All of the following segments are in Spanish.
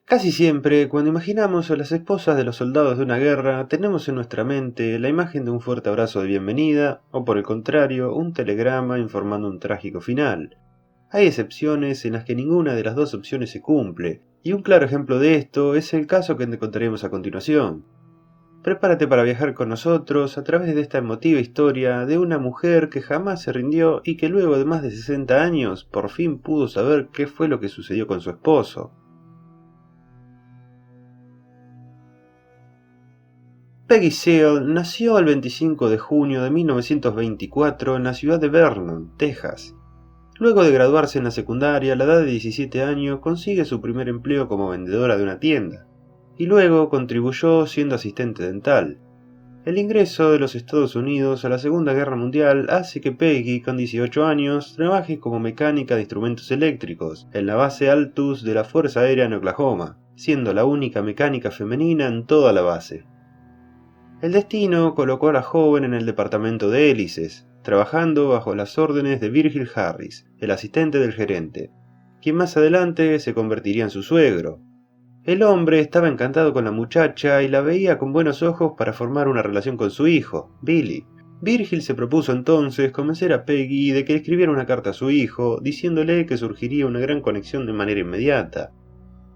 Casi siempre, cuando imaginamos a las esposas de los soldados de una guerra, tenemos en nuestra mente la imagen de un fuerte abrazo de bienvenida, o por el contrario, un telegrama informando un trágico final. Hay excepciones en las que ninguna de las dos opciones se cumple, y un claro ejemplo de esto es el caso que te contaremos a continuación. Prepárate para viajar con nosotros a través de esta emotiva historia de una mujer que jamás se rindió y que luego de más de 60 años por fin pudo saber qué fue lo que sucedió con su esposo. Peggy Seal nació el 25 de junio de 1924 en la ciudad de Vernon, Texas. Luego de graduarse en la secundaria, a la edad de 17 años consigue su primer empleo como vendedora de una tienda, y luego contribuyó siendo asistente dental. El ingreso de los Estados Unidos a la Segunda Guerra Mundial hace que Peggy, con 18 años, trabaje como mecánica de instrumentos eléctricos en la base Altus de la Fuerza Aérea en Oklahoma, siendo la única mecánica femenina en toda la base. El destino colocó a la joven en el departamento de hélices, trabajando bajo las órdenes de Virgil Harris, el asistente del gerente, quien más adelante se convertiría en su suegro. El hombre estaba encantado con la muchacha y la veía con buenos ojos para formar una relación con su hijo, Billy. Virgil se propuso entonces convencer a Peggy de que escribiera una carta a su hijo, diciéndole que surgiría una gran conexión de manera inmediata.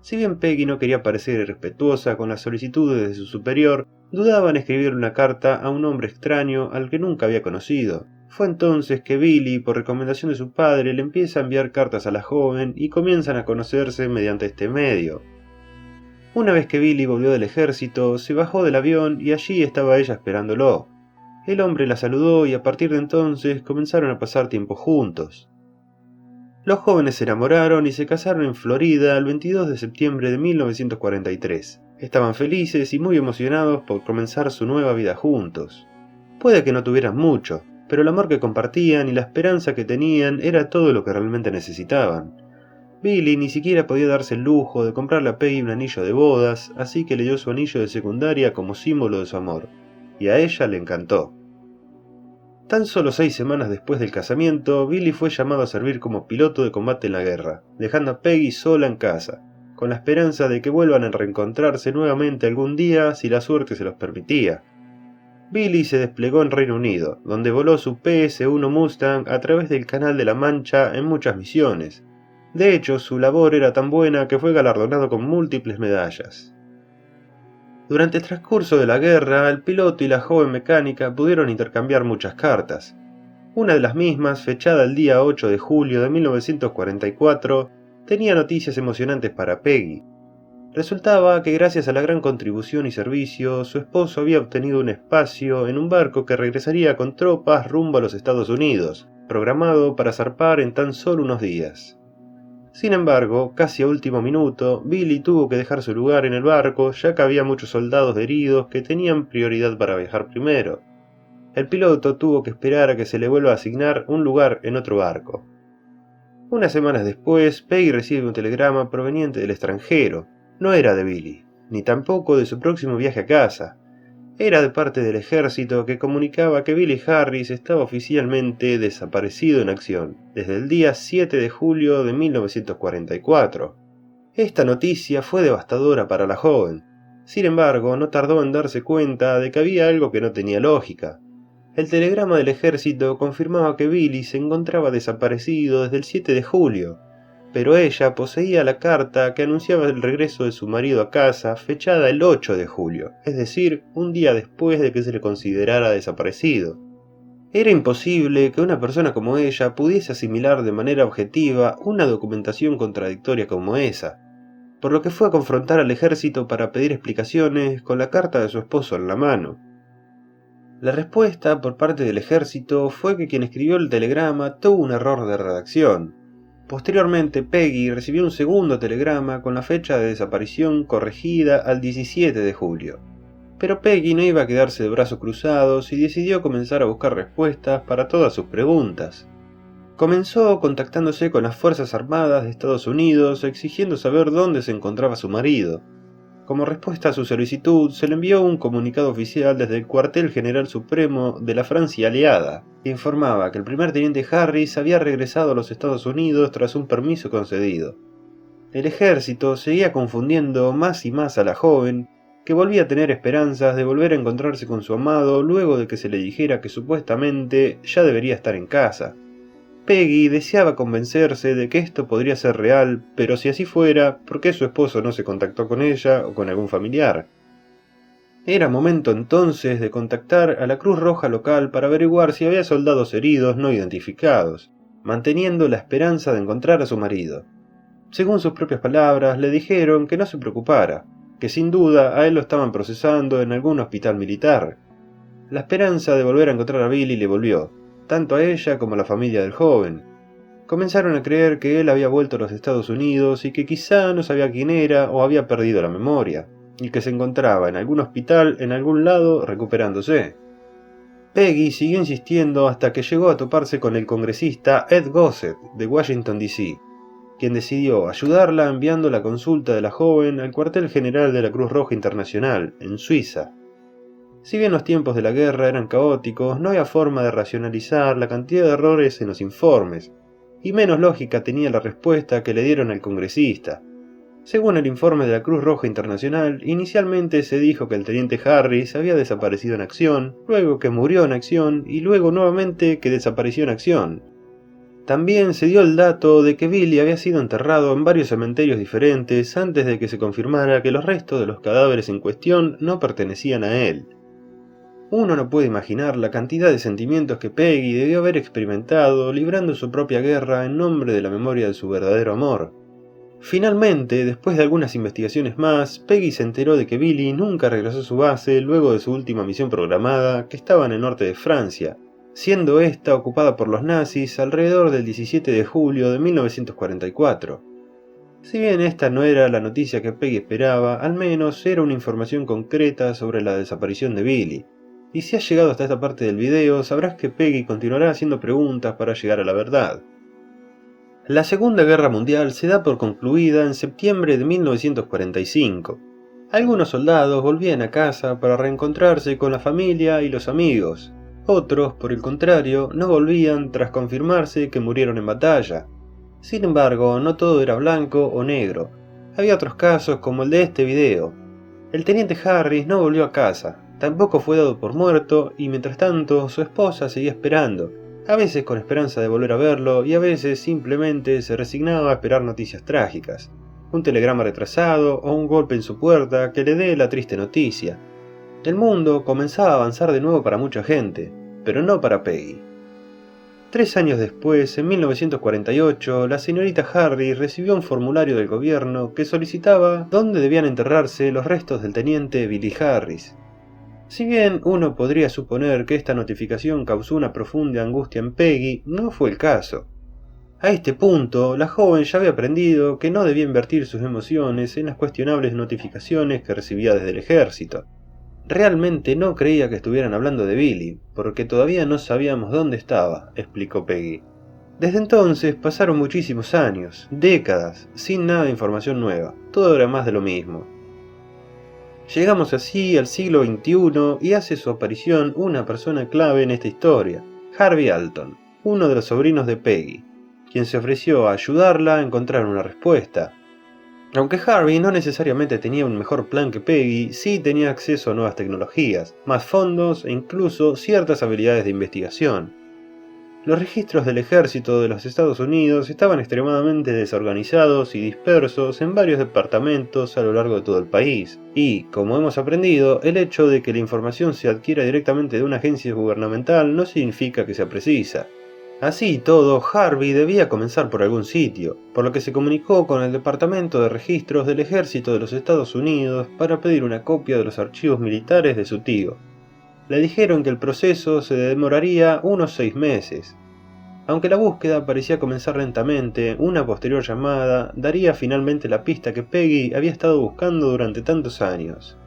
Si bien Peggy no quería parecer irrespetuosa con las solicitudes de su superior, dudaba en escribir una carta a un hombre extraño al que nunca había conocido. Fue entonces que Billy, por recomendación de su padre, le empieza a enviar cartas a la joven y comienzan a conocerse mediante este medio. Una vez que Billy volvió del ejército, se bajó del avión y allí estaba ella esperándolo. El hombre la saludó y a partir de entonces comenzaron a pasar tiempo juntos. Los jóvenes se enamoraron y se casaron en Florida el 22 de septiembre de 1943. Estaban felices y muy emocionados por comenzar su nueva vida juntos. Puede que no tuvieran mucho, pero el amor que compartían y la esperanza que tenían era todo lo que realmente necesitaban. Billy ni siquiera podía darse el lujo de comprarle a Peggy un anillo de bodas, así que le dio su anillo de secundaria como símbolo de su amor, y a ella le encantó. Tan solo 6 semanas después del casamiento, Billy fue llamado a servir como piloto de combate en la guerra, dejando a Peggy sola en casa, con la esperanza de que vuelvan a reencontrarse nuevamente algún día si la suerte se los permitía. Billy se desplegó en Reino Unido, donde voló su PS-1 Mustang a través del Canal de la Mancha en muchas misiones. De hecho, su labor era tan buena que fue galardonado con múltiples medallas. Durante el transcurso de la guerra, el piloto y la joven mecánica pudieron intercambiar muchas cartas. Una de las mismas, fechada el día 8 de julio de 1944, tenía noticias emocionantes para Peggy. Resultaba que gracias a la gran contribución y servicio, su esposo había obtenido un espacio en un barco que regresaría con tropas rumbo a los Estados Unidos, programado para zarpar en tan solo unos días. Sin embargo, casi a último minuto, Billy tuvo que dejar su lugar en el barco ya que había muchos soldados heridos que tenían prioridad para viajar primero. El piloto tuvo que esperar a que se le vuelva a asignar un lugar en otro barco. Unas semanas después, Peggy recibe un telegrama proveniente del extranjero. No era de Billy, ni tampoco de su próximo viaje a casa. Era de parte del ejército que comunicaba que Billy Harris estaba oficialmente desaparecido en acción, desde el día 7 de julio de 1944. Esta noticia fue devastadora para la joven. Sin embargo, no tardó en darse cuenta de que había algo que no tenía lógica. El telegrama del ejército confirmaba que Billy se encontraba desaparecido desde el 7 de julio, pero ella poseía la carta que anunciaba el regreso de su marido a casa, fechada el 8 de julio, es decir, un día después de que se le considerara desaparecido. Era imposible que una persona como ella pudiese asimilar de manera objetiva una documentación contradictoria como esa, por lo que fue a confrontar al ejército para pedir explicaciones con la carta de su esposo en la mano. La respuesta por parte del ejército fue que quien escribió el telegrama tuvo un error de redacción. Posteriormente, Peggy recibió un segundo telegrama con la fecha de desaparición corregida al 17 de julio. Pero Peggy no iba a quedarse de brazos cruzados y decidió comenzar a buscar respuestas para todas sus preguntas. Comenzó contactándose con las Fuerzas Armadas de Estados Unidos exigiendo saber dónde se encontraba su marido. Como respuesta a su solicitud, se le envió un comunicado oficial desde el Cuartel General Supremo de la Francia Aliada, que informaba que el primer teniente Harris había regresado a los Estados Unidos tras un permiso concedido. El ejército seguía confundiendo más y más a la joven, que volvía a tener esperanzas de volver a encontrarse con su amado luego de que se le dijera que supuestamente ya debería estar en casa. Peggy deseaba convencerse de que esto podría ser real, pero si así fuera, ¿por qué su esposo no se contactó con ella o con algún familiar? Era momento entonces de contactar a la Cruz Roja local para averiguar si había soldados heridos no identificados, manteniendo la esperanza de encontrar a su marido. Según sus propias palabras, le dijeron que no se preocupara, que sin duda a él lo estaban procesando en algún hospital militar. La esperanza de volver a encontrar a Billy le volvió, tanto a ella como a la familia del joven. Comenzaron a creer que él había vuelto a los Estados Unidos y que quizá no sabía quién era o había perdido la memoria, y que se encontraba en algún hospital en algún lado recuperándose. Peggy siguió insistiendo hasta que llegó a toparse con el congresista Ed Gossett de Washington, D.C., quien decidió ayudarla enviando la consulta de la joven al cuartel general de la Cruz Roja Internacional, en Suiza. Si bien los tiempos de la guerra eran caóticos, no había forma de racionalizar la cantidad de errores en los informes, y menos lógica tenía la respuesta que le dieron al congresista. Según el informe de la Cruz Roja Internacional, inicialmente se dijo que el teniente Harris había desaparecido en acción, luego que murió en acción y luego nuevamente que desapareció en acción. También se dio el dato de que Billy había sido enterrado en varios cementerios diferentes antes de que se confirmara que los restos de los cadáveres en cuestión no pertenecían a él. Uno no puede imaginar la cantidad de sentimientos que Peggy debió haber experimentado librando su propia guerra en nombre de la memoria de su verdadero amor. Finalmente, después de algunas investigaciones más, Peggy se enteró de que Billy nunca regresó a su base luego de su última misión programada, que estaba en el norte de Francia, siendo esta ocupada por los nazis alrededor del 17 de julio de 1944. Si bien esta no era la noticia que Peggy esperaba, al menos era una información concreta sobre la desaparición de Billy. Y si has llegado hasta esta parte del video, sabrás que Peggy continuará haciendo preguntas para llegar a la verdad. La Segunda Guerra Mundial se da por concluida en septiembre de 1945. Algunos soldados volvían a casa para reencontrarse con la familia y los amigos. Otros, por el contrario, no volvían tras confirmarse que murieron en batalla. Sin embargo, no todo era blanco o negro. Había otros casos como el de este video. El teniente Harris no volvió a casa, tampoco fue dado por muerto y mientras tanto su esposa seguía esperando, a veces con esperanza de volver a verlo y a veces simplemente se resignaba a esperar noticias trágicas. Un telegrama retrasado o un golpe en su puerta que le dé la triste noticia. El mundo comenzaba a avanzar de nuevo para mucha gente, pero no para Peggy. 3 años después, en 1948, la señorita Harris recibió un formulario del gobierno que solicitaba dónde debían enterrarse los restos del teniente Billy Harris. Si bien uno podría suponer que esta notificación causó una profunda angustia en Peggy, no fue el caso. A este punto, la joven ya había aprendido que no debía invertir sus emociones en las cuestionables notificaciones que recibía desde el ejército. Realmente no creía que estuvieran hablando de Billy, porque todavía no sabíamos dónde estaba, explicó Peggy. Desde entonces pasaron muchísimos años, décadas, sin nada de información nueva, todo era más de lo mismo. Llegamos así al siglo XXI y hace su aparición una persona clave en esta historia, Harvey Alton, uno de los sobrinos de Peggy, quien se ofreció a ayudarla a encontrar una respuesta. Aunque Harvey no necesariamente tenía un mejor plan que Peggy, sí tenía acceso a nuevas tecnologías, más fondos e incluso ciertas habilidades de investigación. Los registros del ejército de los Estados Unidos estaban extremadamente desorganizados y dispersos en varios departamentos a lo largo de todo el país, y, como hemos aprendido, el hecho de que la información se adquiera directamente de una agencia gubernamental no significa que sea precisa. Así y todo, Harvey debía comenzar por algún sitio, por lo que se comunicó con el Departamento de Registros del Ejército de los Estados Unidos para pedir una copia de los archivos militares de su tío. Le dijeron que el proceso se demoraría unos 6 meses. Aunque la búsqueda parecía comenzar lentamente, una posterior llamada daría finalmente la pista que Peggy había estado buscando durante tantos años.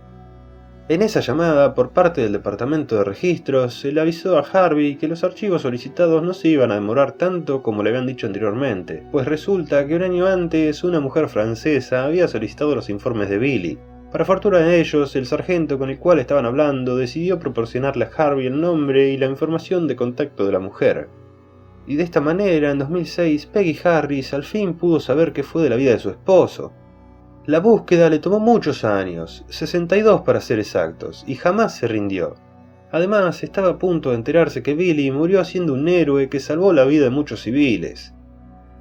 En esa llamada, por parte del Departamento de Registros, se le avisó a Harvey que los archivos solicitados no se iban a demorar tanto como le habían dicho anteriormente, pues resulta que un año antes una mujer francesa había solicitado los informes de Billy. Para fortuna de ellos, el sargento con el cual estaban hablando decidió proporcionarle a Harvey el nombre y la información de contacto de la mujer. Y de esta manera, en 2006, Peggy Harris al fin pudo saber qué fue de la vida de su esposo. La búsqueda le tomó muchos años, 62 para ser exactos, y jamás se rindió. Además, estaba a punto de enterarse que Billy murió siendo un héroe que salvó la vida de muchos civiles.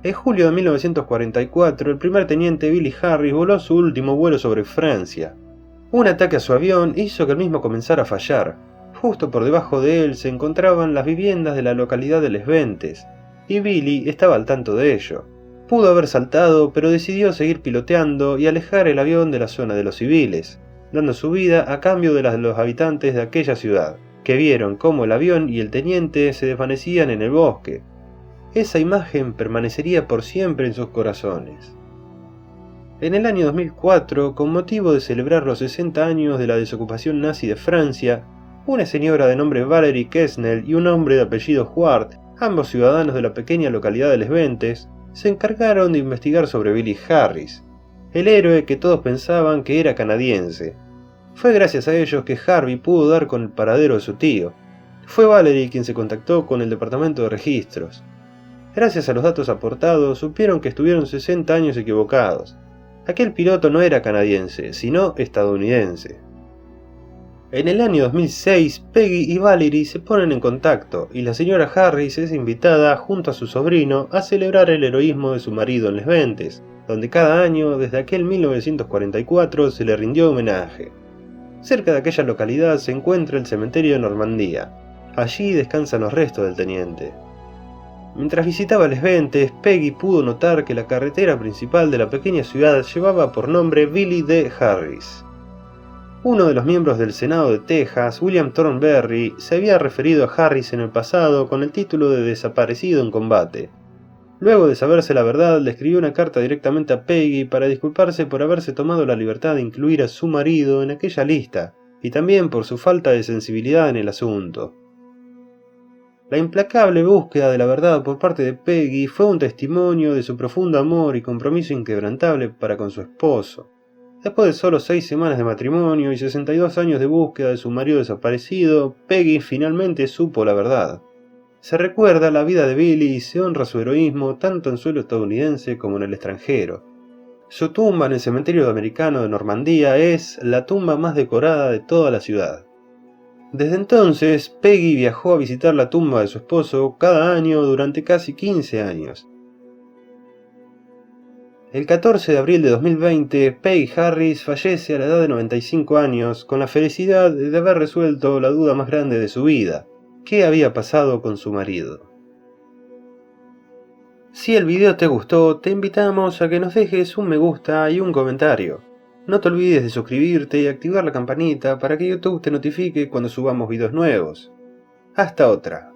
En julio de 1944, el primer teniente Billy Harris voló su último vuelo sobre Francia. Un ataque a su avión hizo que el mismo comenzara a fallar. Justo por debajo de él se encontraban las viviendas de la localidad de Les Ventes, y Billy estaba al tanto de ello. Pudo haber saltado, pero decidió seguir piloteando y alejar el avión de la zona de los civiles, dando su vida a cambio de las de los habitantes de aquella ciudad, que vieron cómo el avión y el teniente se desvanecían en el bosque. Esa imagen permanecería por siempre en sus corazones. En el año 2004, con motivo de celebrar los 60 años de la desocupación nazi de Francia, una señora de nombre Valerie Kessnel y un hombre de apellido Huart, ambos ciudadanos de la pequeña localidad de Les Ventes, se encargaron de investigar sobre Billy Harris, el héroe que todos pensaban que era canadiense. Fue gracias a ellos que Harvey pudo dar con el paradero de su tío. Fue Valerie quien se contactó con el departamento de registros. Gracias a los datos aportados, supieron que estuvieron 60 años equivocados. Aquel piloto no era canadiense, sino estadounidense. En el año 2006, Peggy y Valerie se ponen en contacto, y la señora Harris es invitada, junto a su sobrino, a celebrar el heroísmo de su marido en Les Ventes, donde cada año, desde aquel 1944, se le rindió homenaje. Cerca de aquella localidad se encuentra el cementerio de Normandía. Allí descansan los restos del teniente. Mientras visitaba Les Ventes, Peggy pudo notar que la carretera principal de la pequeña ciudad llevaba por nombre Billy D. Harris. Uno de los miembros del Senado de Texas, William Thornberry, se había referido a Harris en el pasado con el título de desaparecido en combate. Luego de saberse la verdad, le escribió una carta directamente a Peggy para disculparse por haberse tomado la libertad de incluir a su marido en aquella lista, y también por su falta de sensibilidad en el asunto. La implacable búsqueda de la verdad por parte de Peggy fue un testimonio de su profundo amor y compromiso inquebrantable para con su esposo. Después de solo 6 semanas de matrimonio y 62 años de búsqueda de su marido desaparecido, Peggy finalmente supo la verdad. Se recuerda la vida de Billy y se honra su heroísmo tanto en suelo estadounidense como en el extranjero. Su tumba en el cementerio americano de Normandía es la tumba más decorada de toda la ciudad. Desde entonces, Peggy viajó a visitar la tumba de su esposo cada año durante casi 15 años. El 14 de abril de 2020, Peggy Harris fallece a la edad de 95 años con la felicidad de haber resuelto la duda más grande de su vida: ¿qué había pasado con su marido? Si el video te gustó, te invitamos a que nos dejes un me gusta y un comentario. No te olvides de suscribirte y activar la campanita para que YouTube te notifique cuando subamos videos nuevos. Hasta otra.